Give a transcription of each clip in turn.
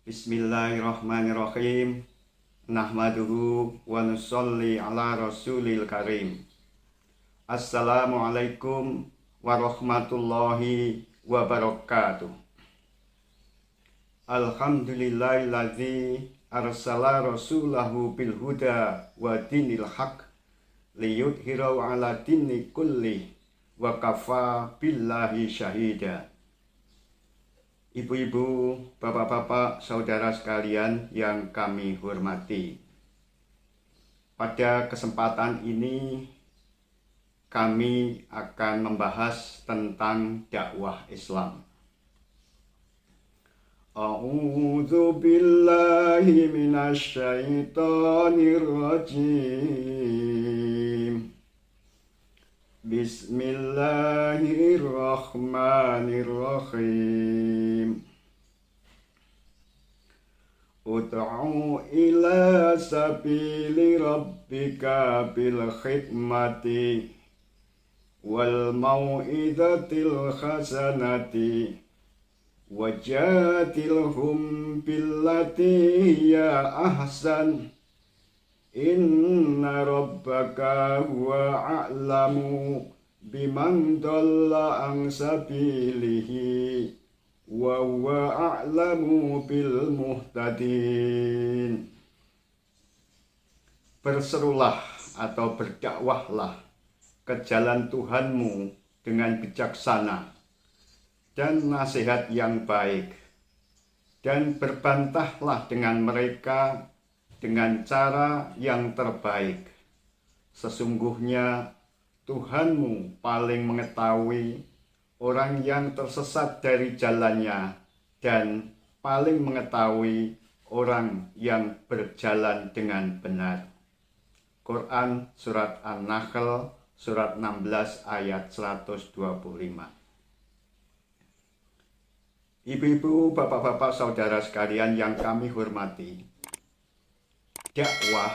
Bismillahirrahmanirrahim. Nahmaduhu wa nusolli ala rasulil karim. Assalamualaikum warahmatullahi wabarakatuh. Alhamdulillahilladzi arsala rasulahu bil huda wa dinil haq liyudhhirahu ala dini kulli wa kafa billahi syahida. Ibu-ibu, bapak-bapak, saudara sekalian yang kami hormati. Pada kesempatan ini kami akan membahas tentang dakwah Islam. A'udzu billahi minasy syaithanir rajim. Bismillahirrahmanirrahim. Ud'u ila sabili rabbika bil hikmati wal mau'izatil hasanati wajadilhum billati hiya ahsan. Inna rabbaka huwa a'lamu biman dhalla an sabilihi wa huwa a'lamu bil muhtadin. Berserulah atau berdakwahlah ke jalan Tuhanmu dengan bijaksana dan nasihat yang baik, dan berbantahlah dengan mereka dengan cara yang terbaik. Sesungguhnya Tuhanmu paling mengetahui orang yang tersesat dari jalannya dan paling mengetahui orang yang berjalan dengan benar. Quran Surat An-Nahl Surat 16 ayat 125. Ibu-ibu, bapak-bapak, saudara sekalian yang kami hormati, dakwah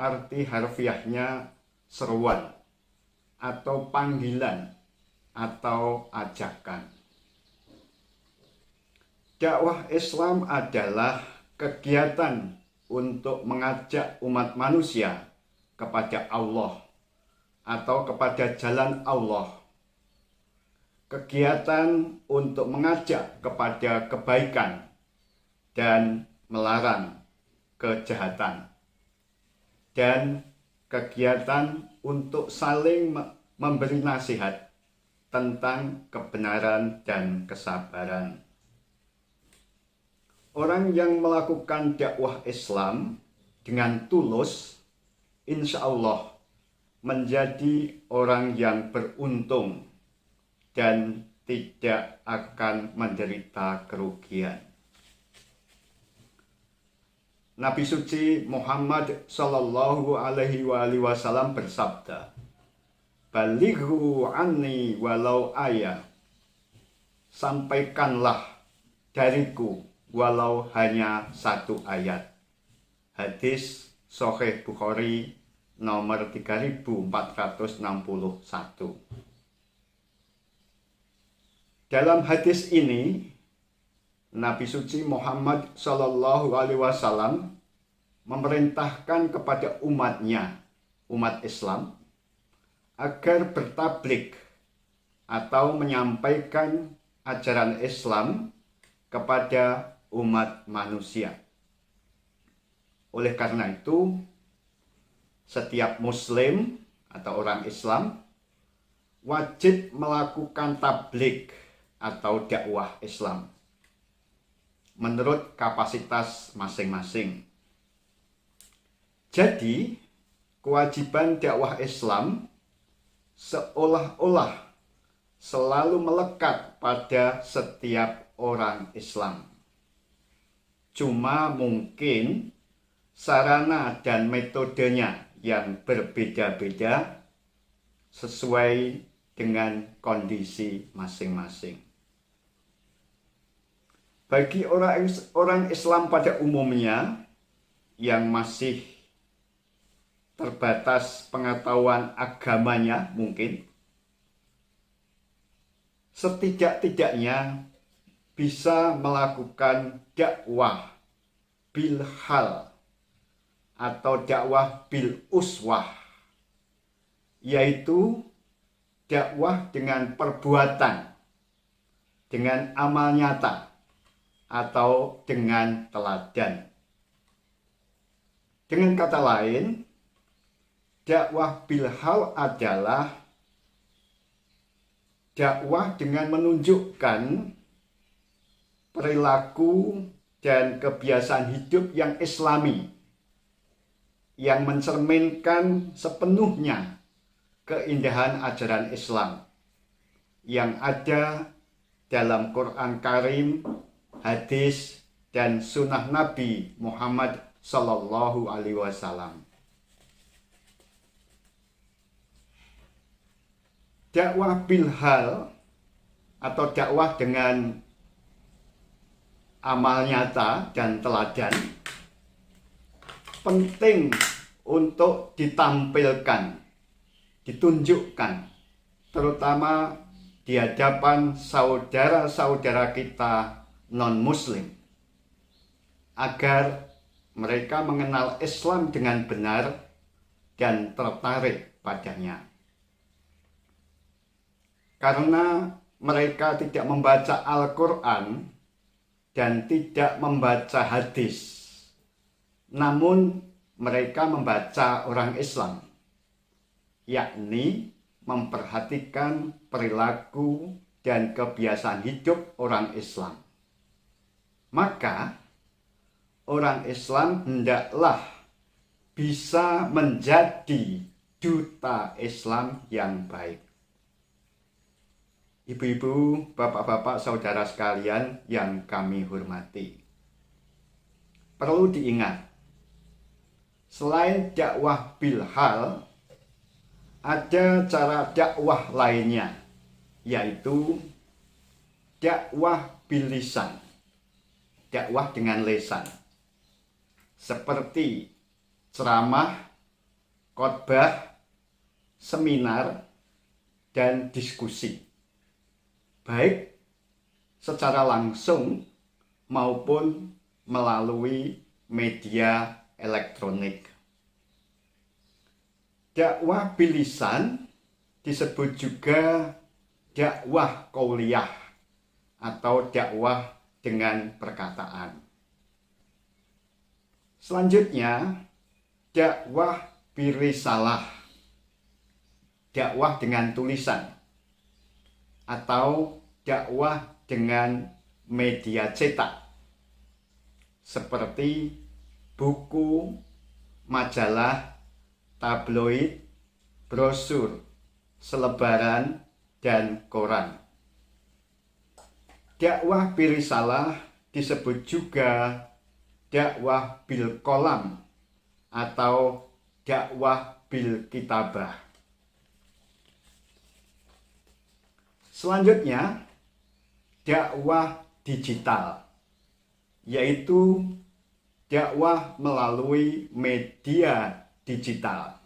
arti harfiahnya seruan atau panggilan atau ajakan. Dakwah Islam adalah kegiatan untuk mengajak umat manusia kepada Allah atau kepada jalan Allah. Kegiatan untuk mengajak kepada kebaikan dan melarang kejahatan, dan kegiatan untuk saling memberi nasihat tentang kebenaran dan kesabaran. Orang yang melakukan dakwah Islam dengan tulus, insya Allah menjadi orang yang beruntung dan tidak akan menderita kerugian. Nabi suci Muhammad sallallahu alaihi wasallam bersabda, "Balighu anni walau ayat." Sampaikanlah dariku walau hanya satu ayat. Hadis Sahih Bukhari nomor 3461. Dalam hadis ini Nabi suci Muhammad sallallahu alaihi wasallam memerintahkan kepada umatnya, umat Islam, agar bertablik atau menyampaikan ajaran Islam kepada umat manusia. Oleh karena itu, setiap muslim atau orang Islam wajib melakukan tablik atau dakwah Islam menurut kapasitas masing-masing. Jadi, kewajiban dakwah Islam seolah-olah selalu melekat pada setiap orang Islam. Cuma mungkin sarana dan metodenya yang berbeda-beda sesuai dengan kondisi masing-masing. Bagi orang Islam pada umumnya yang masih terbatas pengetahuan agamanya mungkin, setidak-tidaknya bisa melakukan dakwah bil hal atau dakwah bil uswah, yaitu dakwah dengan perbuatan, dengan amal nyata, atau dengan teladan. Dengan kata lain, dakwah bil hal adalah dakwah dengan menunjukkan perilaku dan kebiasaan hidup yang islami, yang mencerminkan sepenuhnya keindahan ajaran Islam yang ada dalam Quran Karim, hadis, dan sunnah Nabi Muhammad Sallallahu Alaihi Wasallam. Dakwah bil hal atau dakwah dengan amal nyata dan teladan penting untuk ditampilkan, ditunjukkan, terutama di hadapan saudara-saudara kita non-muslim, agar mereka mengenal Islam dengan benar dan tertarik padanya. Karena mereka tidak membaca Al-Quran dan tidak membaca hadis, namun mereka membaca orang Islam, yakni memperhatikan perilaku dan kebiasaan hidup orang Islam. Maka orang Islam hendaklah bisa menjadi duta Islam yang baik. Ibu-ibu, bapak-bapak, saudara sekalian yang kami hormati, perlu diingat, selain dakwah bil hal, ada cara dakwah lainnya, yaitu dakwah bil lisan, dakwah dengan lisan, seperti ceramah, khotbah, seminar, dan diskusi, baik secara langsung maupun melalui media elektronik. Dakwah bil lisan disebut juga dakwah qauliyah atau dakwah dengan perkataan. Selanjutnya, dakwah bil risalah, dakwah dengan tulisan, atau dakwah dengan media cetak seperti buku, majalah, tabloid, brosur, selebaran, dan koran. Dakwah bil risalah disebut juga dakwah bil kolam atau dakwah bil kitabah. Selanjutnya, dakwah digital, yaitu dakwah melalui media digital.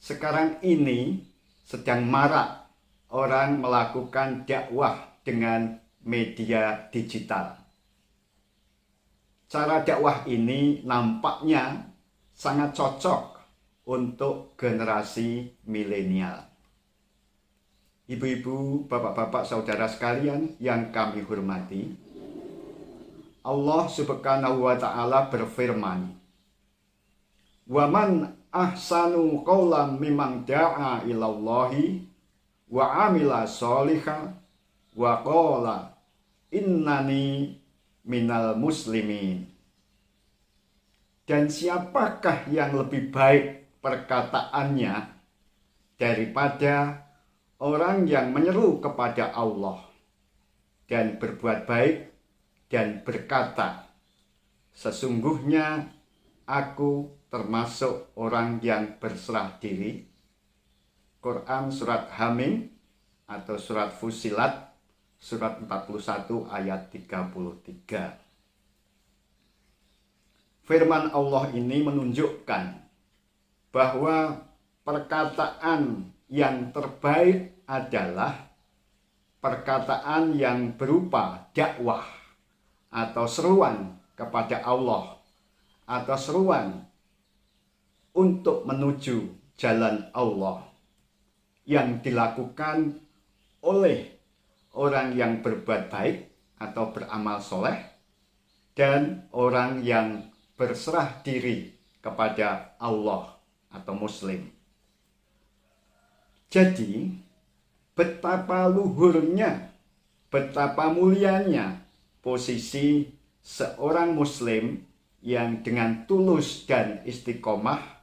Sekarang ini sedang marak orang melakukan dakwah dengan media digital. Cara dakwah ini nampaknya sangat cocok untuk generasi milenial. Ibu-ibu, bapak-bapak, saudara sekalian yang kami hormati, Allah Subhanahu wa Ta'ala berfirman, "Wa man ahsanu qawlan mimman da'a ilallahi wa amila sholihan wa qala innani minal muslimin." Dan siapakah yang lebih baik perkataannya daripada orang yang menyeru kepada Allah dan berbuat baik dan berkata, "Sesungguhnya aku termasuk orang yang berserah diri." Quran surat Hamim atau surat Fusilat surat 41 ayat 33. Firman Allah ini menunjukkan bahwa perkataan yang terbaik adalah perkataan yang berupa dakwah atau seruan kepada Allah atau seruan untuk menuju jalan Allah yang dilakukan oleh orang yang berbuat baik atau beramal soleh dan orang yang berserah diri kepada Allah atau Muslim. Jadi, betapa luhurnya, betapa mulianya posisi seorang Muslim yang dengan tulus dan istiqomah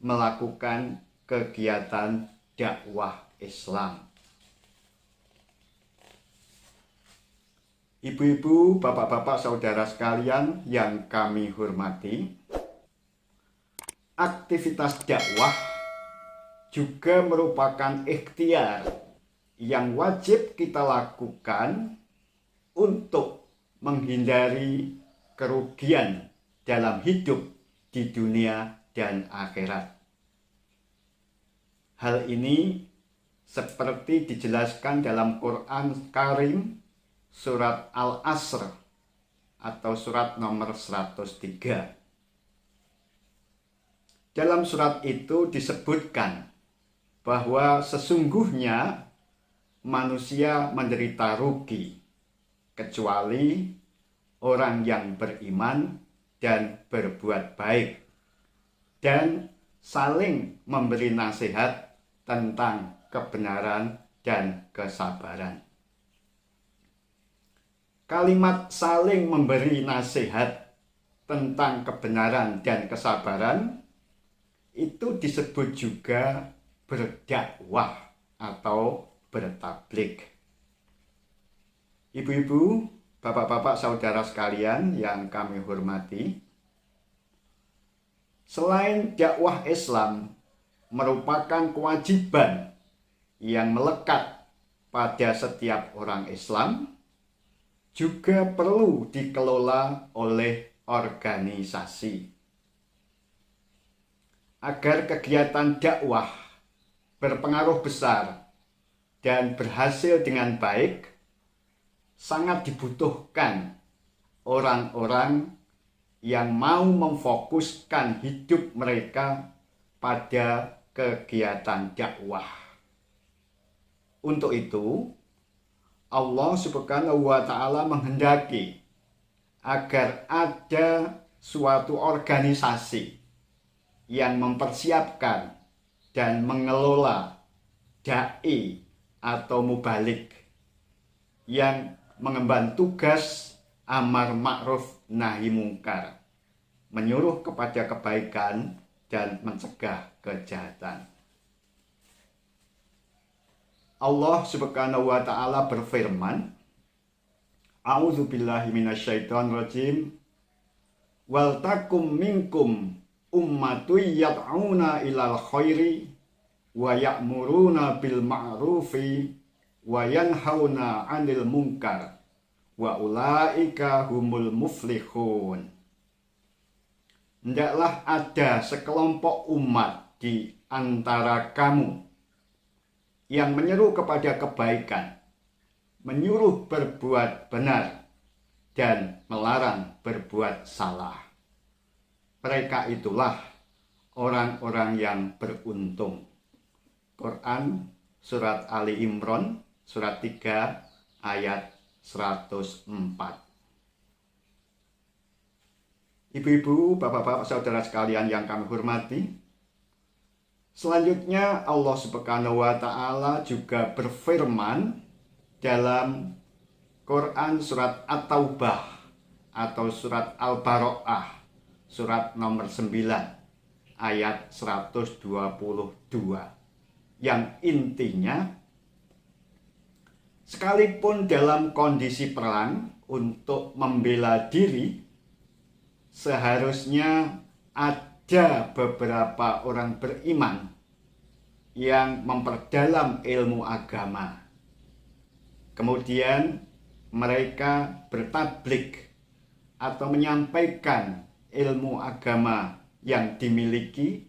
melakukan kegiatan dakwah Islam. Ibu-ibu, bapak-bapak, saudara sekalian yang kami hormati, aktivitas dakwah juga merupakan ikhtiar yang wajib kita lakukan untuk menghindari kerugian dalam hidup di dunia dan akhirat. Hal ini seperti dijelaskan dalam Quran Karim surat Al-Asr atau surat nomor 103. Dalam surat itu disebutkan bahwa sesungguhnya manusia menderita rugi kecuali orang yang beriman dan berbuat baik dan saling memberi nasihat tentang kebenaran dan kesabaran. Kalimat saling memberi nasihat tentang kebenaran dan kesabaran itu disebut juga berdakwah atau bertablik. Ibu-ibu, bapak-bapak, saudara sekalian yang kami hormati, selain dakwah Islam merupakan kewajiban yang melekat pada setiap orang Islam, juga perlu dikelola oleh organisasi. Agar kegiatan dakwah berpengaruh besar dan berhasil dengan baik, sangat dibutuhkan orang-orang yang mau memfokuskan hidup mereka pada kegiatan dakwah. Untuk itu, Allah Subhanahu wa Ta'ala menghendaki agar ada suatu organisasi yang mempersiapkan dan mengelola dai atau mubalik yang mengemban tugas amar ma'ruf nahi mungkar, menyuruh kepada kebaikan dan mencegah kejahatan. Allah Subhanahu wa Ta'ala berfirman, A'udzubillahi minasyaitonirrajim, wal takum minkum ummatu yad'una ilal khairi wa ya'muruna bil ma'rufi wa yanhauna 'anil munkar wa ulaika humul muflihun. Hendaklah ada sekelompok umat di antara kamu yang menyeru kepada kebaikan, menyuruh berbuat benar, dan melarang berbuat salah. Mereka itulah orang-orang yang beruntung. Quran Surat Ali Imran, Surat 3, ayat 104. Ibu-ibu, bapak-bapak, saudara sekalian yang kami hormati, selanjutnya Allah Subhanahu wa Ta'ala juga berfirman dalam Quran surat At-Taubah atau surat Al-Bara'ah, surat nomor 9 ayat 122, yang intinya sekalipun dalam kondisi perang untuk membela diri, seharusnya ada beberapa orang beriman yang memperdalam ilmu agama. Kemudian mereka bertablik atau menyampaikan ilmu agama yang dimiliki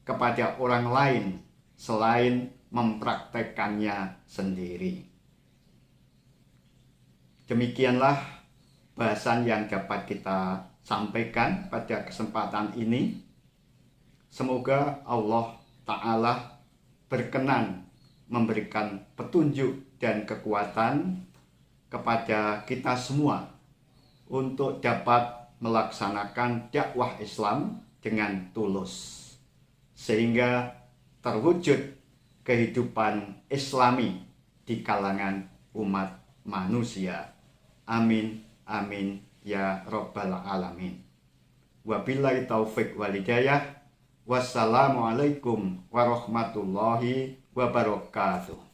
kepada orang lain selain mempraktekannya sendiri. Demikianlah bahasan yang dapat kita sampaikan pada kesempatan ini. Semoga Allah Ta'ala berkenan memberikan petunjuk dan kekuatan kepada kita semua untuk dapat melaksanakan dakwah Islam dengan tulus, sehingga terwujud kehidupan Islami di kalangan umat manusia. Amin, amin, ya Rabbal Alamin. Wabillahi taufiq walhidayah. Wassalamualaikum warahmatullahi wabarakatuh.